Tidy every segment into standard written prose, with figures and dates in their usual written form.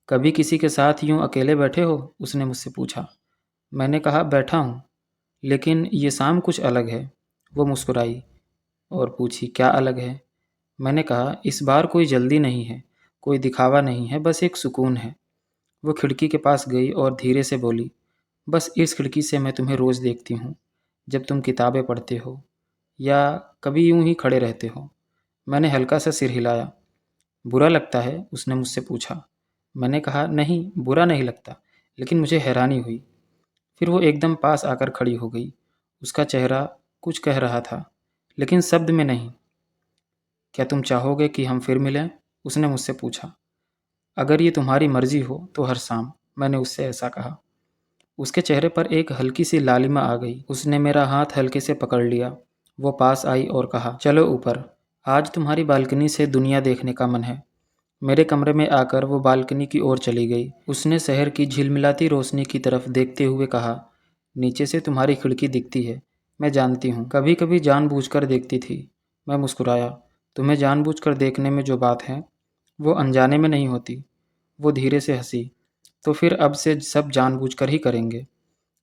कभी किसी के साथ यूं अकेले बैठे हो? उसने मुझसे पूछा। मैंने कहा, बैठा हूँ, लेकिन ये शाम कुछ अलग है। वो मुस्कुराई और पूछी, क्या अलग है? मैंने कहा, इस बार कोई जल्दी नहीं है, कोई दिखावा नहीं है, बस एक सुकून है। वो खिड़की के पास गई और धीरे से बोली, बस इस खिड़की से मैं तुम्हें रोज़ देखती हूँ, जब तुम किताबें पढ़ते हो या कभी यूं ही खड़े रहते हो। मैंने हल्का सा सिर हिलाया। बुरा लगता है? उसने मुझसे पूछा। मैंने कहा, नहीं, बुरा नहीं लगता, लेकिन मुझे हैरानी हुई। फिर वो एकदम पास आकर खड़ी हो गई। उसका चेहरा कुछ कह रहा था, लेकिन शब्द में नहीं। क्या तुम चाहोगे कि हम फिर मिलें? उसने मुझसे पूछा। अगर ये तुम्हारी मर्जी हो तो हर शाम, मैंने उससे ऐसा कहा। उसके चेहरे पर एक हल्की सी लालिमा आ गई। उसने मेरा हाथ हल्के से पकड़ लिया। वो पास आई और कहा, चलो ऊपर, आज तुम्हारी बालकनी से दुनिया देखने का मन है। मेरे कमरे में आकर वो बालकनी की ओर चली गई। उसने शहर की झिलमिलाती रोशनी की तरफ देखते हुए कहा, नीचे से तुम्हारी खिड़की दिखती है, मैं जानती हूँ, कभी कभी जानबूझकर देखती थी। मैं मुस्कुराया। तुम्हें जानबूझकर देखने में जो बात है, वो अनजाने में नहीं होती। वो धीरे से हंसी। तो फिर अब से सब जानबूझकर ही करेंगे।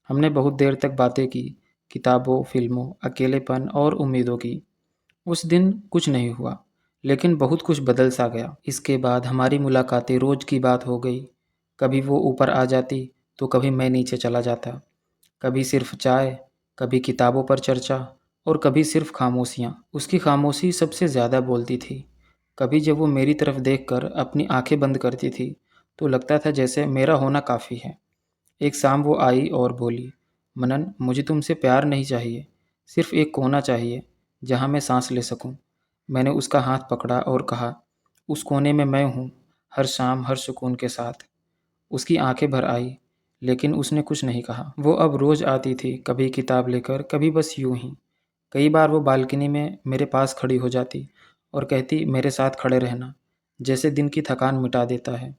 हमने बहुत देर तक बातें की, किताबों, फिल्मों, अकेलेपन और उम्मीदों की। उस दिन कुछ नहीं हुआ, लेकिन बहुत कुछ बदल सा गया। इसके बाद हमारी मुलाकातें रोज़ की बात हो गई। कभी वो ऊपर आ जाती तो कभी मैं नीचे चला जाता। कभी सिर्फ चाय, कभी किताबों पर चर्चा और कभी सिर्फ खामोशियाँ। उसकी खामोशी सबसे ज़्यादा बोलती थी। कभी जब वो मेरी तरफ देखकर अपनी आंखें बंद करती थी तो लगता था जैसे मेरा होना काफ़ी है। एक शाम वो आई और बोली, मनन, मुझे तुमसे प्यार नहीं चाहिए, सिर्फ एक कोना चाहिए जहाँ मैं सांस ले सकूं। मैंने उसका हाथ पकड़ा और कहा, उस कोने में मैं हूँ, हर शाम, हर सुकून के साथ। उसकी आंखें भर आई, लेकिन उसने कुछ नहीं कहा। वो अब रोज़ आती थी, कभी किताब लेकर, कभी बस यूं ही। कई बार वो बालकनी में मेरे पास खड़ी हो जाती और कहती, मेरे साथ खड़े रहना, जैसे दिन की थकान मिटा देता है।